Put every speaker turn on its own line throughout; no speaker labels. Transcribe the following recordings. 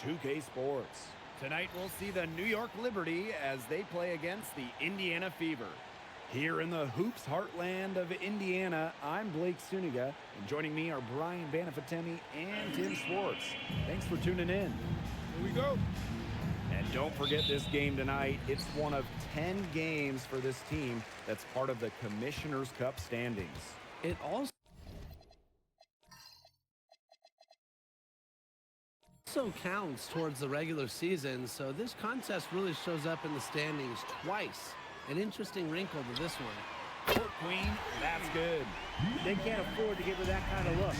2K Sports. Tonight we'll see the New York Liberty as they play against the Indiana Fever. Here in the hoops heartland of Indiana, I'm Blake Suniga, and joining me are Brian Banafitemi and Tim Schwartz. Thanks for tuning in.
Here we go.
And don't forget this game tonight. It's one of 10 games for this team that's part of the Commissioner's Cup standings.
It also counts towards the regular season, so this contest really shows up in the standings twice. An interesting wrinkle to this one.
Court Queen, that's good.
They can't afford to give her that kind of look.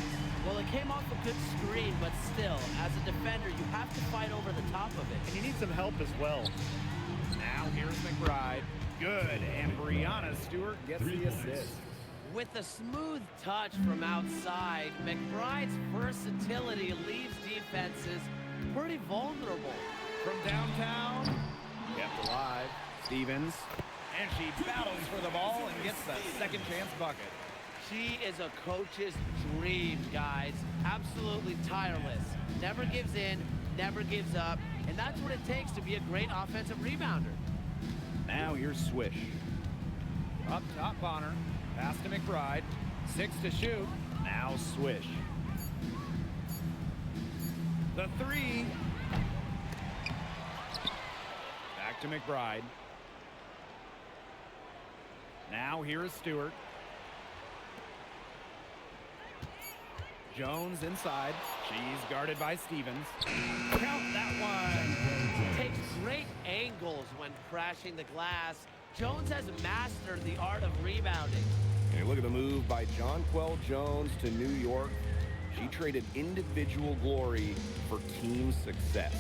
Well, it came off a good screen, but still, as a defender, you have to fight over the top of it.
And you need some help as well.
Now here's McBride. Good, and Brianna Stewart gets the assist.
With a smooth touch from outside, McBride's versatility leaves defenses pretty vulnerable.
From downtown, kept alive. Stevens, and she battles for the ball and gets the second chance bucket.
She is a coach's dream, guys. Absolutely tireless. Never gives in, never gives up, and that's what it takes to be a great offensive rebounder.
Now here's Swish. Up top, Bonner. Pass to McBride. 6 to shoot. Now Swish. The three. Back to McBride. Now here is Stewart. Jones inside. She's guarded by Stevens. Count that one.
Takes great angles when crashing the glass. Jones has mastered the art of rebounding.
And look at the move by Jonquel Jones to New York. She traded individual glory for team success.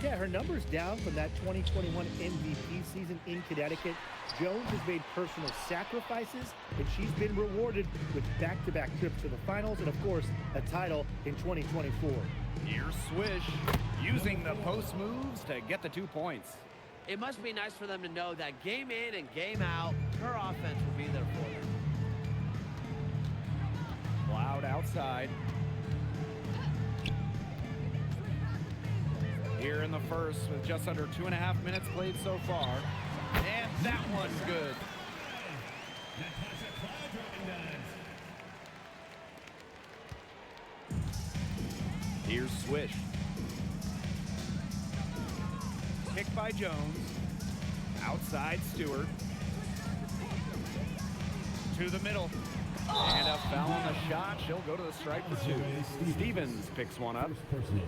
Yeah, her numbers down from that 2021 MVP season in Connecticut. Jones has made personal sacrifices, and she's been rewarded with back-to-back trips to the finals and, of course, a title in 2024.
Here's Swish, using the post moves to get the 2 points.
It must be nice for them to know that game in and game out, her offense will be there for them.
Cloud outside. Here in the first with just under 2.5 minutes played so far. And that one's good. Here's Swish. Kicked by Jones. Outside Stewart. To the middle. And a foul on the shot. She'll go to the strike for 2. Stevens picks one up.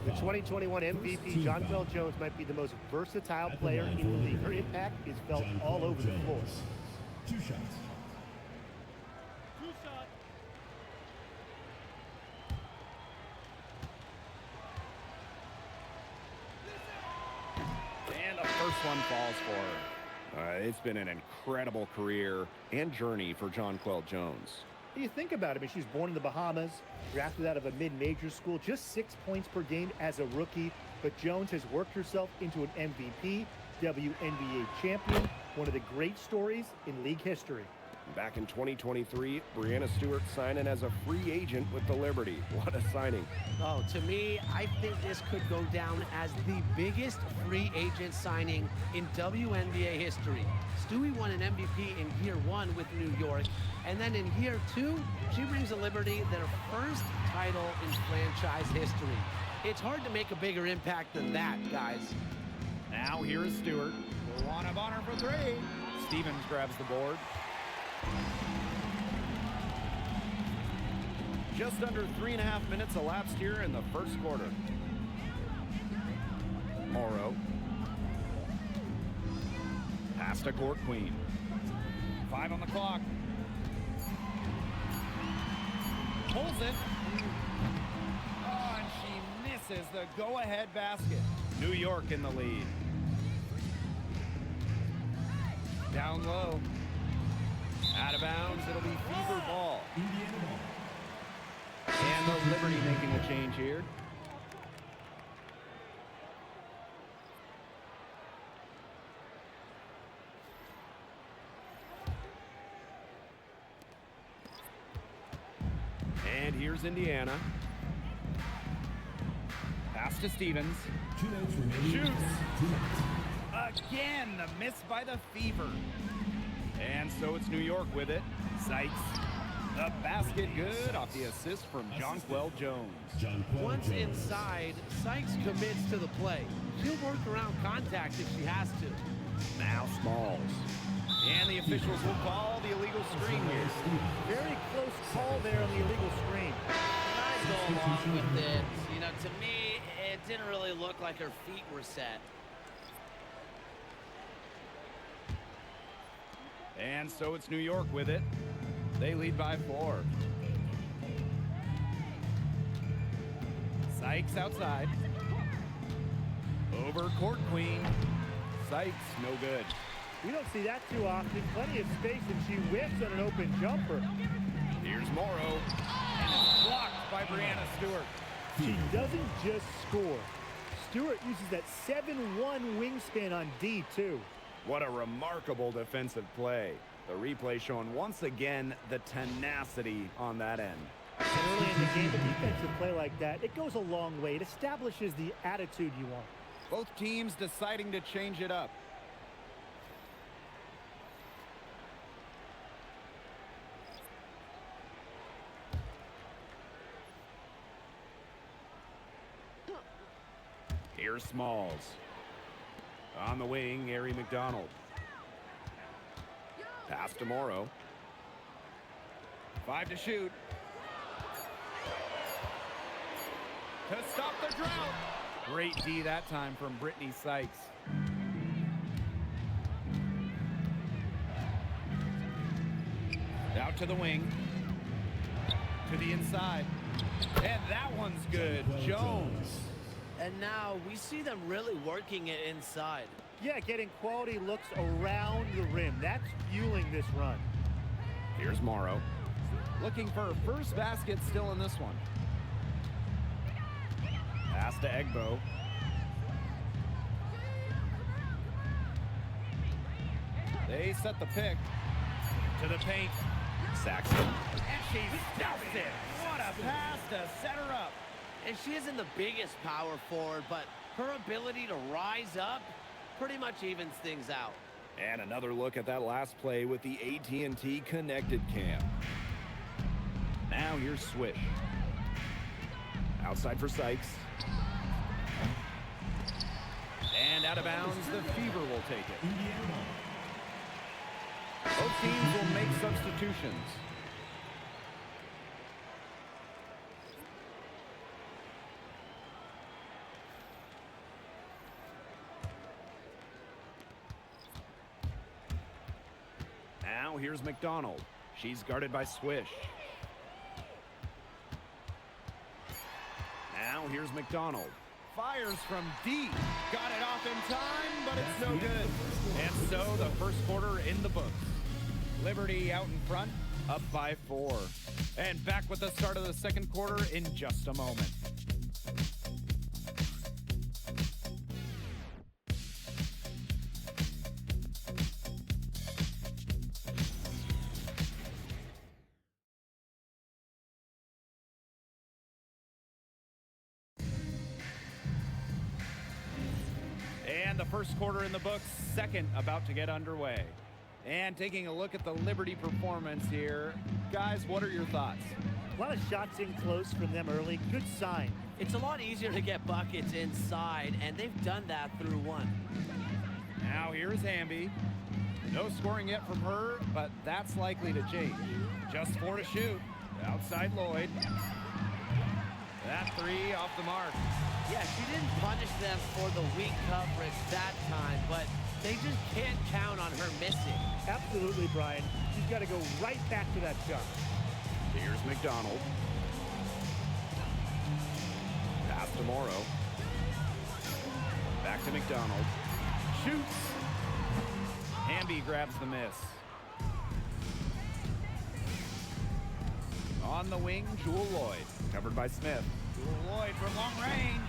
The 2021 MVP, Jonquel Jones, might be the most versatile player in the league. Her impact is felt all over the floor.
2 shots.
And the first one falls for her.
It's been an incredible career and journey for Jonquel Jones.
You think about it, I mean, she was born in the Bahamas, drafted out of a mid-major school, just 6 points per game as a rookie. But Jones has worked herself into an MVP, WNBA champion, one of the great stories in league history.
Back in 2023, Brianna Stewart signing as a free agent with the Liberty. What a signing.
Oh, to me, I think this could go down as the biggest free agent signing in WNBA history. Stewie won an MVP in year 1 with New York, and then in year 2, she brings the Liberty their first title in franchise history. It's hard to make a bigger impact than that, guys.
Now here is Stewart. Luana Bonner for 3. Stevens grabs the board. Just under 3.5 minutes elapsed here in the first quarter. Morrow. Pass to Court Queen. 5 on the clock. Pulls it. Oh, and she misses the go-ahead basket. New York in the lead. Down low. Out of bounds, it'll be Fever ball. And the Liberty making the change here. And here's Indiana. Pass to Stevens. Shoots. Again, the miss by the Fever. And so it's New York with it. Sykes. The basket good off the assist from Jonquel Jones.
Once inside, Sykes commits to the play. She'll work around contact if she has to.
Now Smalls. And the officials will call the illegal screen here.
Very close call there on the illegal screen.
I go along with it. You know, to me, it didn't really look like her feet were set.
And so it's New York with it. They lead by 4. Sykes outside. Over court queen. Sykes, no good.
We don't see that too often. Plenty of space, and she whiffs on an open jumper.
Here's Morrow. And it's blocked by Brianna Stewart.
She doesn't just score. Stewart uses that 7'1" wingspan on D, too.
What a remarkable defensive play. The replay showing once again the tenacity on that end.
Early in the game, a defensive play like that, it goes a long way. It establishes the attitude you want.
Both teams deciding to change it up. Here's Smalls. On the wing, Aari McDonald. Pass to Morrow. 5 to shoot. To stop the drought. Great D that time from Brittany Sykes. Out to the wing. To the inside. And that one's good. Jones.
And now we see them really working it inside.
Yeah, getting quality looks around the rim. That's fueling this run.
Here's Morrow. Looking for her first basket still in this one. Pass to Egbo. They set the pick. To the paint. Saxon. And she stuffs it. What a pass to set her up.
And she isn't the biggest power forward, but her ability to rise up pretty much evens things out.
And another look at that last play with the AT&T Connected Cam.
Now here's Swish. Outside for Sykes. And out of bounds, the Fever will take it. Both teams will make substitutions. Now here's McDonald. She's guarded by Swish. Now here's McDonald. Fires from deep. Got it off in time, but it's no good. And so the first quarter in the books. Liberty out in front, up by 4. And back with the start of the second quarter in just a moment. And the first quarter in the books, second about to get underway. And taking a look at the Liberty performance here. Guys, what are your thoughts?
A lot of shots in close from them early. Good sign.
It's a lot easier to get buckets inside, and they've done that through one.
Now here's Hamby. No scoring yet from her, but that's likely to change. Just 4 to shoot. Outside Lloyd. That 3 off the mark.
Yeah, she didn't punish them for the weak coverage that time, but they just can't count on her missing.
Absolutely, Brian. She's got to go right back to that shot.
Here's McDonald. Pass to Morrow. Back to McDonald. Shoots. Hamby grabs the miss. On the wing, Jewell Loyd. Covered by Smith. Jewell Loyd from long range.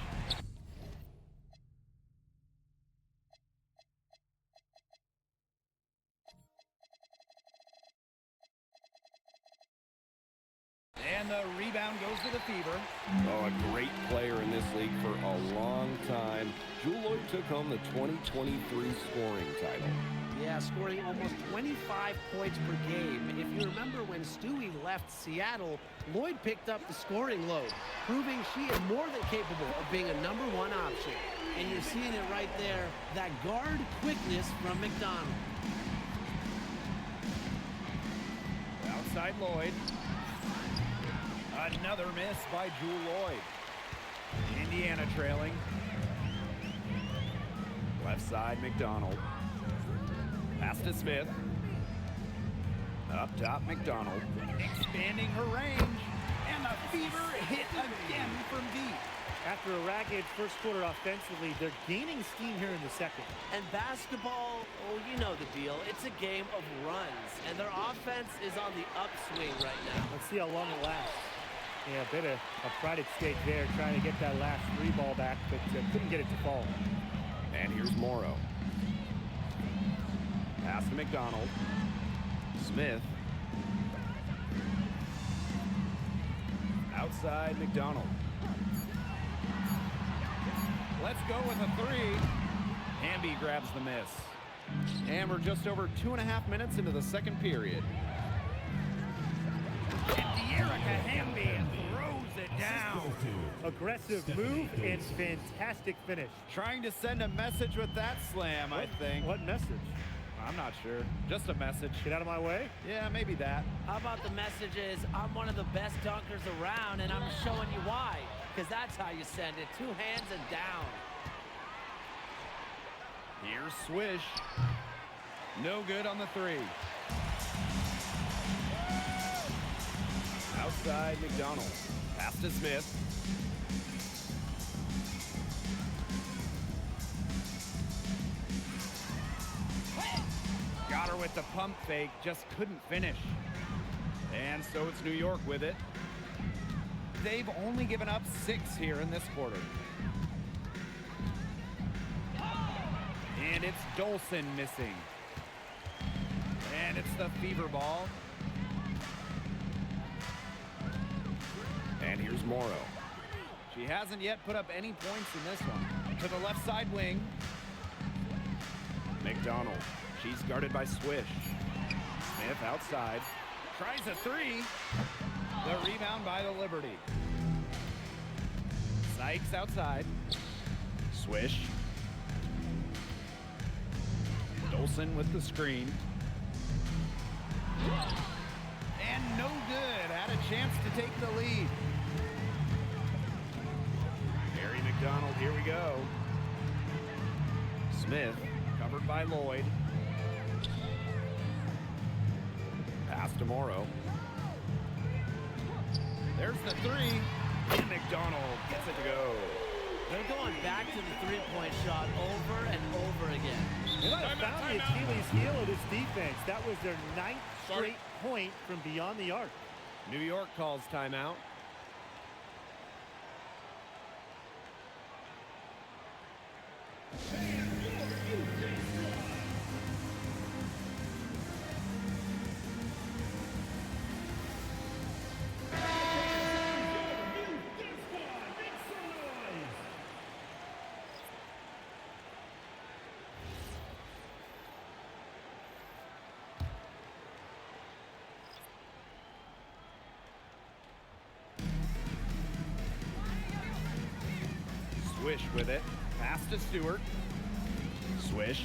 And the rebound rebound goes to the Fever.
Oh, a great player in this league for a long time. Jewel Lloyd took home the 2023 scoring title.
Yeah, scoring almost 25 points per game. If you remember when Stewie left Seattle, Lloyd picked up the scoring load, proving she is more than capable of being a #1 option. And you're seeing it right there, that guard quickness from McDonald.
Outside Lloyd. Another miss by Jewel Lloyd. Indiana trailing. Left side, McDonald. Pass to Smith. Up top, McDonald. Expanding her range. And the Fever hit again from deep.
After a ragged first quarter offensively, they're gaining steam here in the second.
And basketball, oh, you know the deal. It's a game of runs, and their offense is on the upswing right now.
Let's see how long it lasts. Yeah, a bit of a pride at stake there, trying to get that last 3 ball back, but couldn't get it to fall.
And here's Morrow.
Pass to McDonald. Smith. Outside McDonald. Let's go with a 3. Hamby grabs the miss. And we're just over 2.5 minutes into the second period. And De'Erica Hamby throws it down.
Aggressive move and fantastic finish.
Trying to send a message with that slam, I think.
What message?
I'm not sure. Just a message.
Get out of my way?
Yeah, maybe that.
How about the message is, I'm one of the best dunkers around, and I'm showing you why. Because that's how you send it. 2 hands and down.
Here's Swish. No good on the 3. Outside McDonald. Pass to Smith. Got her with the pump fake, just couldn't finish. And so it's New York with it. They've only given up 6 here in this quarter. And it's Dolson missing. And it's the Fever ball.
And here's Morrow.
She hasn't yet put up any points in this one. To the left side wing. McDonald. She's guarded by Swish. Smith outside. Tries a 3. The rebound by the Liberty. Sykes outside. Swish. Dolson with the screen. And no good. Had a chance to take the lead. Mary McDonald, here we go. Smith, covered by Lloyd. Pass to Morrow. There's the 3. And McDonald gets it to go.
They're going back to the 3-point shot over and over again.
They might have found the Achilles heel of this defense. That was their 9th straight point from beyond the arc.
New York calls timeout. Swish with it. Pass to Stewart. Swish.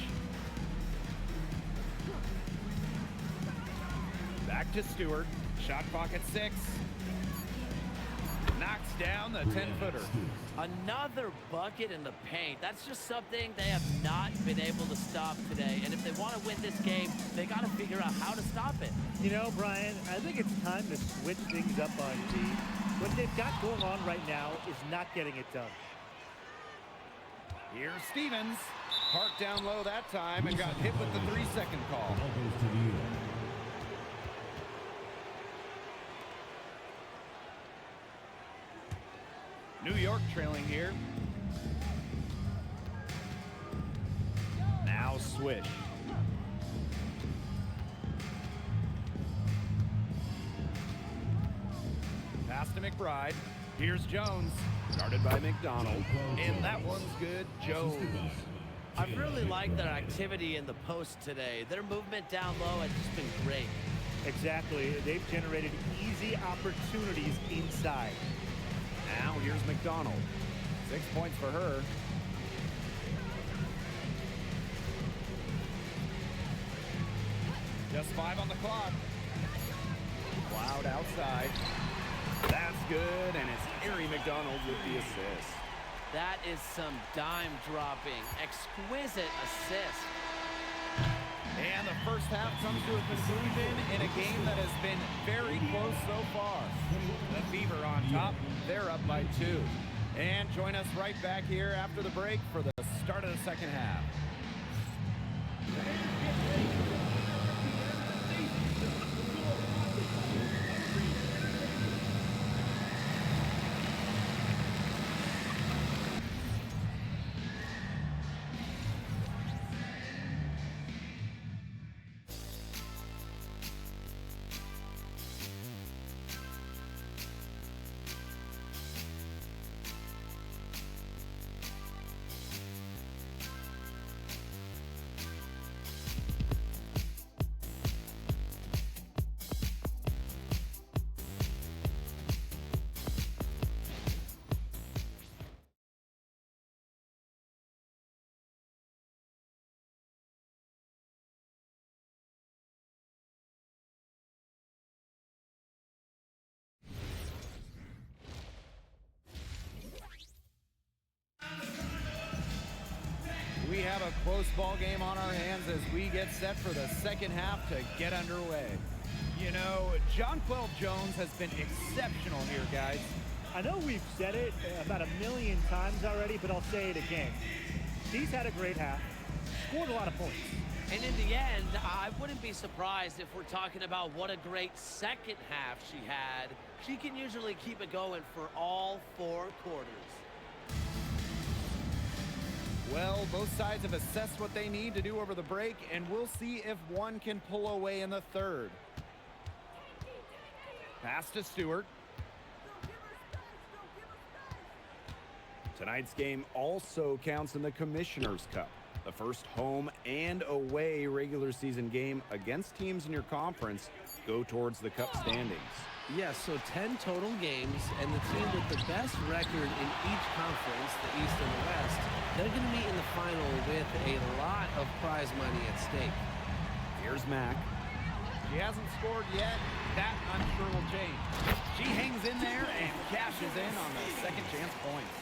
Back to Stewart. Shot clock at 6. Knocks down the 10-footer.
Another bucket in the paint. That's just something they have not been able to stop today. And if they want to win this game, they got to figure out how to stop it.
You know, Brian, I think it's time to switch things up on D. What they've got going on right now is not getting it done.
Here's Stevens. Parked down low that time and got hit with the 3-second call. New York trailing here. Now Swish. Pass to McBride. Here's Jones, guarded by McDonald. And that one's good, Jones.
I've really liked their activity in the post today. Their movement down low has just been great.
Exactly. They've generated easy opportunities inside.
Now here's McDonald. 6 points for her. Just 5 on the clock. Cloud outside. That's good, and it's Ari McDonald with the assist.
That is some dime dropping. Exquisite assist.
And the first half comes to a conclusion in a game that has been very close so far. The Fever on top. They're up by 2. And join us right back here after the break for the start of the second half. We have a close ball game on our hands as we get set for the second half to get underway. You know, Jonquel Jones has been exceptional here, guys.
I know we've said it about a million times already, but I'll say it again. She's had a great half, scored a lot of points.
And in the end, I wouldn't be surprised if we're talking about what a great second half she had. She can usually keep it going for all 4 quarters.
Well, both sides have assessed what they need to do over the break, and we'll see if one can pull away in the third. Pass to Stewart. Tonight's game also counts in the Commissioner's Cup, the first home and away regular season game against teams in your conference go towards the Cup standings.
Yes, so 10 total games, and the team with the best record in each conference, the East and the West, they're going to meet in the final with a lot of prize money at stake.
Here's Mack. She hasn't scored yet. That, I'm sure, will change. She hangs in there and cashes in on the second chance points.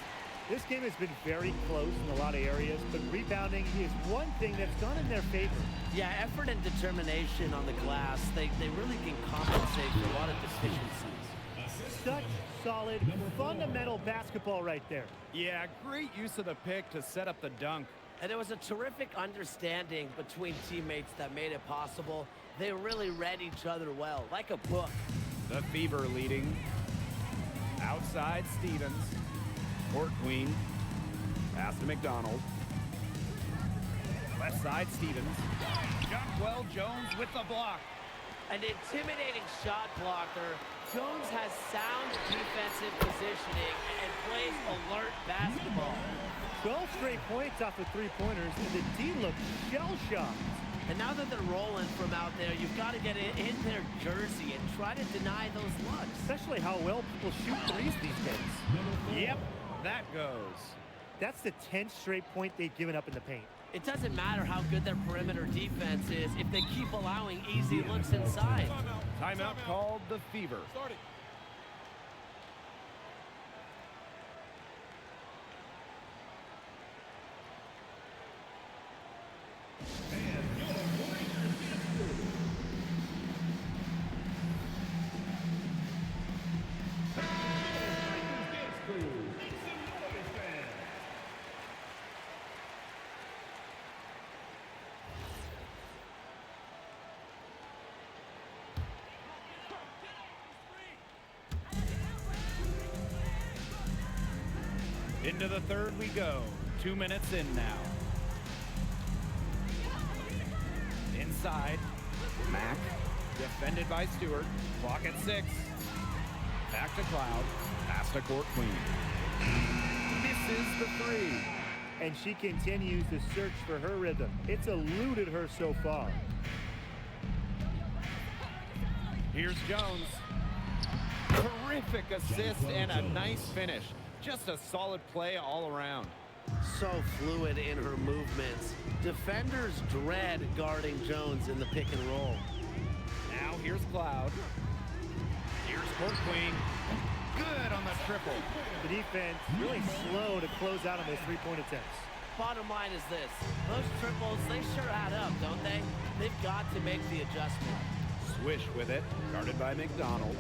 This game has been very close in a lot of areas, but rebounding is one thing that's gone in their favor.
Yeah, effort and determination on the glass, they really can compensate for a lot of deficiencies.
Such solid, fundamental basketball right there.
Yeah, great use of the pick to set up the dunk.
And there was a terrific understanding between teammates that made it possible. They really read each other well, like a book.
The Fever leading. Outside Stevens. Court Queen. Pass to McDonald. Left side Stevens. Jonquel Jones with the block.
An intimidating shot blocker. Jones has sound defensive positioning and plays alert basketball.
12 straight points off of three-pointers, and the D looks shell-shocked.
And now that they're rolling from out there, you've got to get in their jersey and try to deny those looks.
Especially how well people shoot threes these days.
Yep, that goes.
That's the 10th straight point they've given up in the paint.
It doesn't matter how good their perimeter defense is if they keep allowing easy looks inside.
Timeout called the Fever. Into the third we go. 2 minutes in now. Inside. Mack. Defended by Stewart. Clock at 6. Back to Cloud. Pass to Court Queen. Misses the three.
And she continues to search for her rhythm. It's eluded her so far.
Here's Jones. Terrific assist and a nice finish. Just a solid play all around.
So fluid in her movements. Defenders dread guarding Jones in the pick and roll.
Now here's Cloud. Here's Court Queen. Good on the triple.
The defense really slow to close out on those three-point attempts.
Bottom line is this. Those triples, they sure add up, don't they? They've got to make the adjustment.
Swish with it. Guarded by McDonald.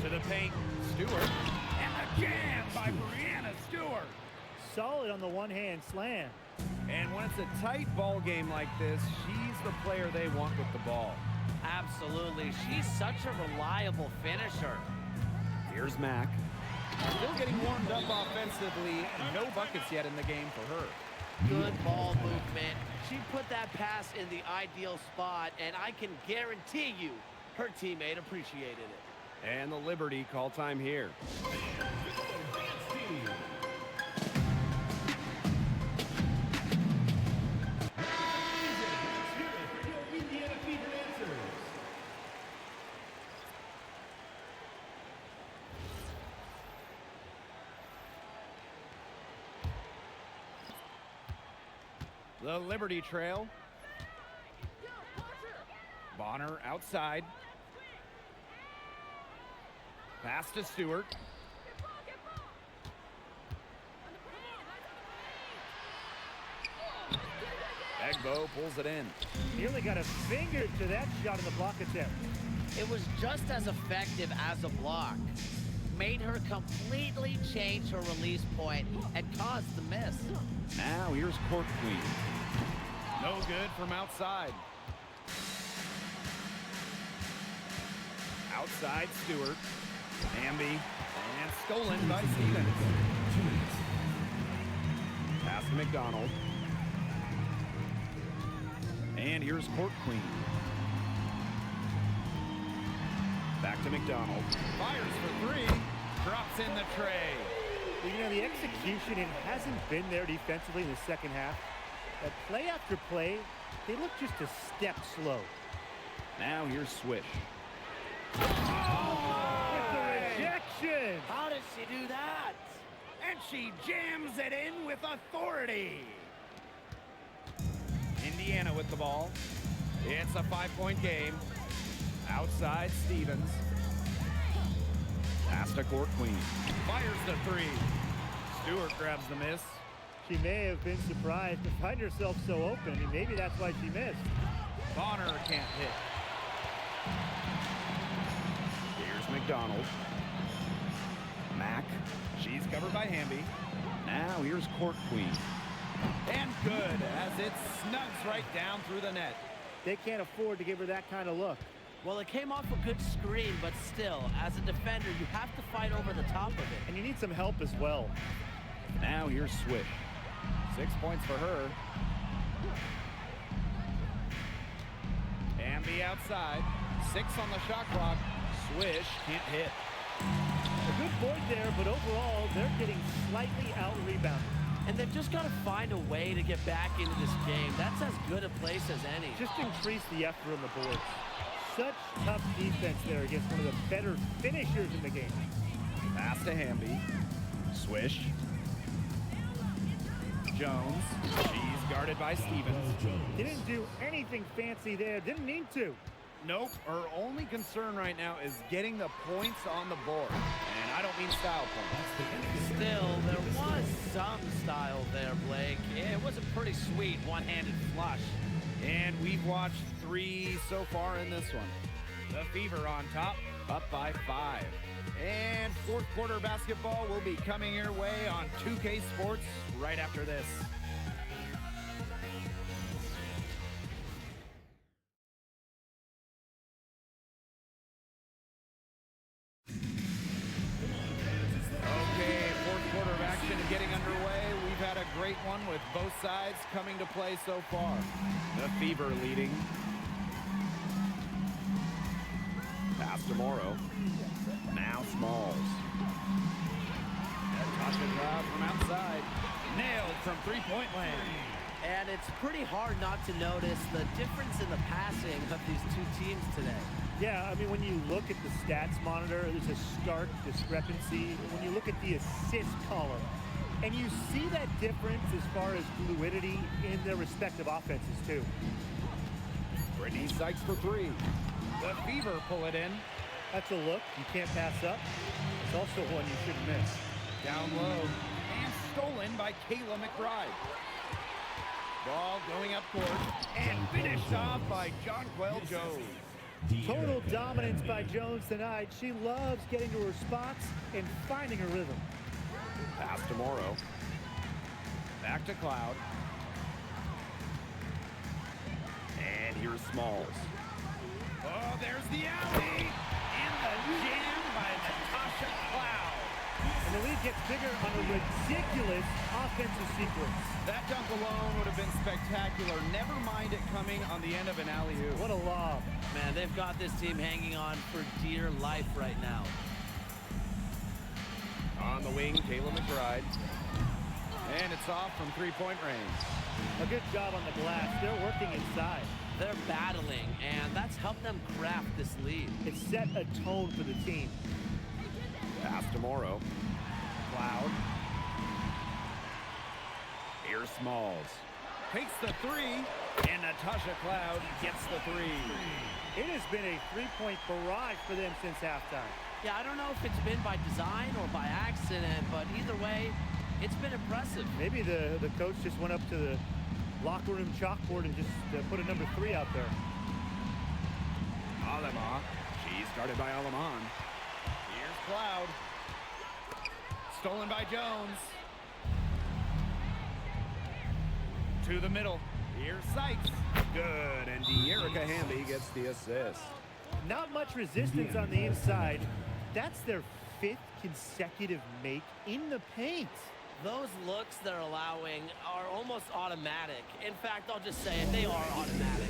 To the paint. Stewart. And a jam by Breanna Stewart.
Solid on the one-hand slam.
And when it's a tight ball game like this, she's the player they want with the ball.
Absolutely. She's such a reliable finisher.
Here's Mack. Still getting warmed up offensively. No buckets yet in the game for her.
Good ball movement. She put that pass in the ideal spot, and I can guarantee you her teammate appreciated it.
And the Liberty call time here. The Liberty trail. Bonner outside. Pass to Stewart. Egbo pulls it in.
Nearly got a finger to that shot in the block attempt.
It was just as effective as a block. Made her completely change her release point and caused the miss.
Now here's Court Queen. No good from outside. Outside Stewart. Hamby. And stolen by Stevens. Pass to McDonald. And here's Court Queen. Back to McDonald. Fires for three. Drops in the tray.
You know, the execution, it hasn't been there defensively in the second half. But play after play, they look just a step slow.
Now here's Swish.
With the rejection!
How does she do that?
And she jams it in with authority. Indiana with the ball. It's a 5-point game. Outside Stevens. Pass to Court Queen. Fires the three. Stewart grabs the miss.
She may have been surprised to find herself so open, and maybe that's why she missed.
Bonner can't hit. Here's McDonald. Mack. She's covered by Hamby. Now here's Court Queen. And good as it snugs right down through the net.
They can't afford to give her that kind of look.
Well, it came off a good screen, but still, as a defender, you have to fight over the top of it.
And you need some help as well.
Now here's Swish. 6 points for her. Hamby outside. 6 on the shot clock. Swish can't hit.
A good point there, but overall, they're getting slightly out-rebounded.
And they've just got to find a way to get back into this game. That's as good a place as any.
Just increase the effort on the boards. Such tough defense there against one of the better finishers in the game.
Pass to Hamby. Swish. Jones. She's guarded by Stevens.
Didn't do anything fancy there. Didn't need to.
Nope. Her only concern right now is getting the points on the board. And I don't mean style points.
Still, there was some style there, Blake. It was a pretty sweet one-handed flush.
And we've watched 3 so far in this one. The Fever on top, up by 5. And fourth quarter basketball will be coming your way on 2K Sports right after this. Okay, fourth quarter of action getting underway. We've had a great one with both sides coming to play so far. The Fever leading. Pass
Pass to Morrow. Now Smalls.
Natasha Cloud from outside. Nailed from three-point land.
And it's pretty hard not to notice the difference in the passing of these two teams today.
Yeah, I mean, when you look at the stats monitor, there's a stark discrepancy. When you look at the assist column, and you see that difference as far as fluidity in their respective offenses, too.
Brittany Sykes for three. The Fever pull it in.
That's a look you can't pass up. It's also one you shouldn't miss.
Down low. And stolen by Kayla McBride. Ball going up court. And finished off by Jonquel Jones.
Total dominance by Jones tonight. She loves getting to her spots and finding her rhythm.
Pass to Morrow.
Back to Cloud.
And here's Smalls.
Oh, there's the alley. And the jam by Natasha Cloud.
And the lead gets bigger on a ridiculous offensive sequence.
That dunk alone would have been spectacular. Never mind it coming on the end of an alley-oop.
What a lob.
Man, they've got this team hanging on for dear life right now.
On the wing, Kayla McBride.
And it's off from three-point range.
A good job on the glass. They're working inside.
They're battling, and that's helped them craft this lead.
It set a tone for the team.
Pass to Morrow.
Cloud.
Here's Smalls.
Takes the three. And Natasha Cloud gets the three.
It has been a three-point barrage for them since halftime.
Yeah, I don't know if it's been by design or by accident, but either way, it's been impressive.
Maybe the coach just went up to the locker room chalkboard and just put a number 3 out there.
Alema. She started by Aleman. Here's Cloud. Stolen by Jones. To the middle. Here's Sykes. Good. And De'Erica Hamby gets the assist.
Not much resistance on the inside. That's their 5th consecutive make in the paint.
Those looks they're allowing are almost automatic. In fact, I'll just say it, they are automatic.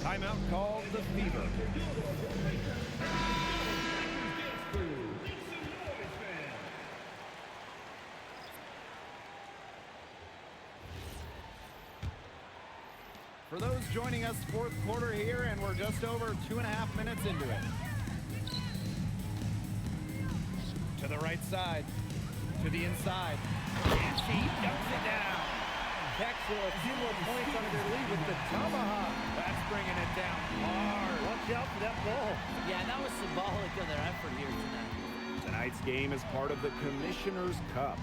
Timeout called the Fever. For those joining us, fourth quarter here, and we're just over 2.5 minutes into it. To the right side, to the inside, and she dumps it down.
Texel a few more points on their lead with the tomahawk.
That's bringing it down hard.
Watch out for that ball.
Yeah, that was symbolic of their effort here tonight.
Tonight's game is part of the Commissioner's Cup.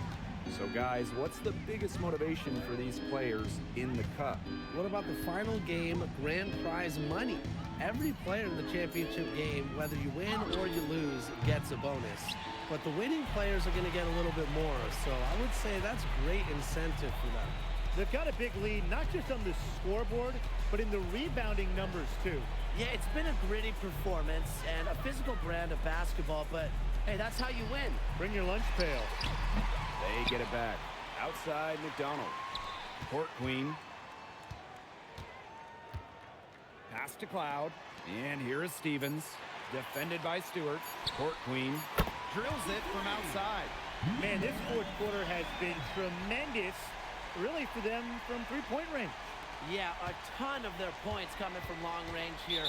So guys, what's the biggest motivation for these players in the cup?
What about the final game grand prize money? Every player in the championship game, whether you win or you lose, gets a bonus. But the winning players are going to get a little bit more. So I would say that's great incentive for them.
They've got a big lead, not just on the scoreboard, but in the rebounding numbers too.
Yeah, it's been a gritty performance and a physical brand of basketball, but hey, that's how you win.
Bring your lunch pail.
They get it back. Outside McDonald.
Court Queen. Pass to Cloud. And here is Stevens. Defended by Stewart. Court Queen. Drills it from outside.
Man, this fourth quarter has been tremendous, really, for them from three-point range.
Yeah, a ton of their points coming from long range here.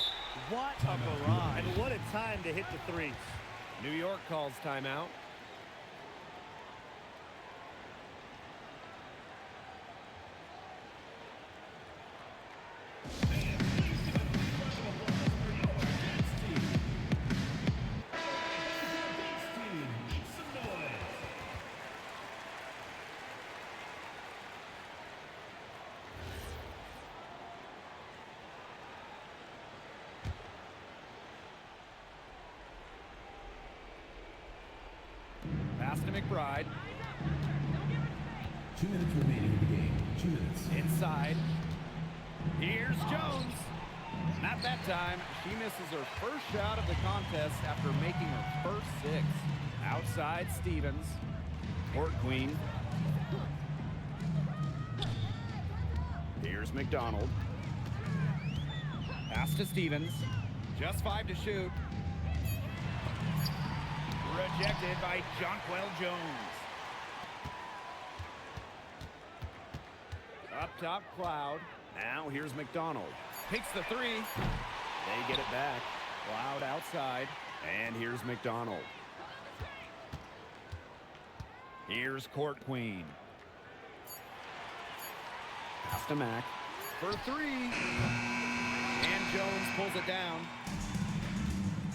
What a barrage.
And what a time to hit the threes.
New York calls timeout. Pass to McBride.
2 minutes remaining in the game. 2 minutes.
Inside. Here's Jones. Not that time. She misses her first shot of the contest after making her first 6. Outside Stevens.
Court Queen. Here's McDonald.
Pass to Stevens. Just 5 to shoot. Rejected by Jonquel Jones. Up top, Cloud. Now here's McDonald. Takes the three. They get it back. Cloud outside. And here's McDonald. Here's Court Queen. Pass to Mack. For three. And Jones pulls it down.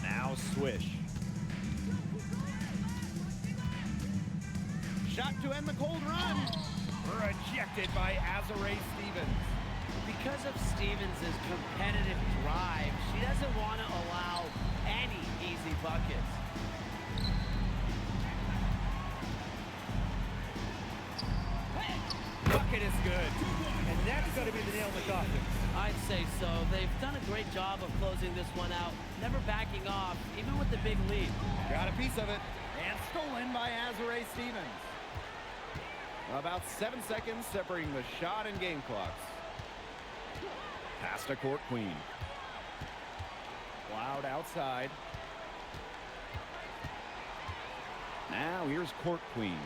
Now Swish. Shot to end the cold run. Rejected by Azurá Stevens.
Because of Stevens' competitive drive, she doesn't want to allow any easy buckets.
Bucket is good.
And that's got to be the nail in the coffin.
I'd say so. They've done a great job of closing this one out, never backing off, even with the big lead.
Got a piece of it. And stolen by Azurá Stevens. About 7 seconds separating the shot and game clocks. Pass to Court Queen. Cloud outside. Now here's Court Queen.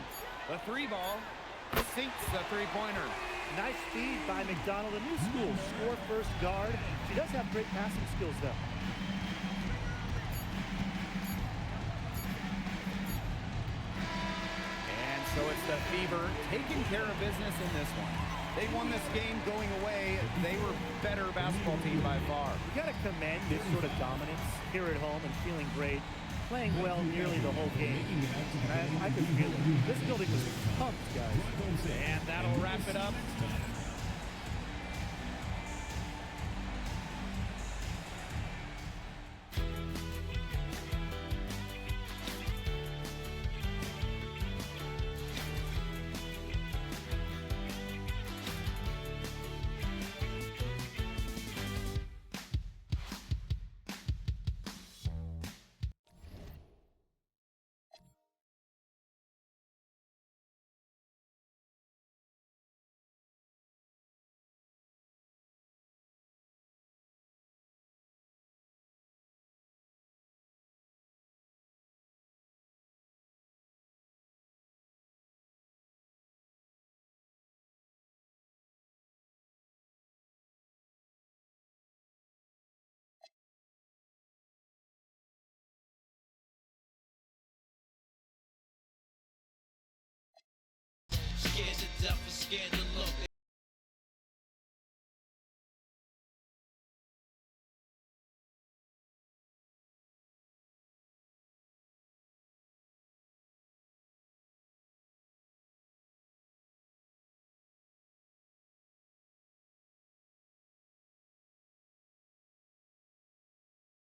The three ball sinks the three-pointer.
Nice speed by McDonald, a new school. Score first guard. She does have great passing skills, though.
And so it's the Fever taking care of business in this one. They won this game going away. They were better basketball team by far.
You got to commend this sort of dominance here at home and feeling great, playing well nearly the whole game. And I could feel it. This building was pumped, guys.
And that'll wrap it up.
Get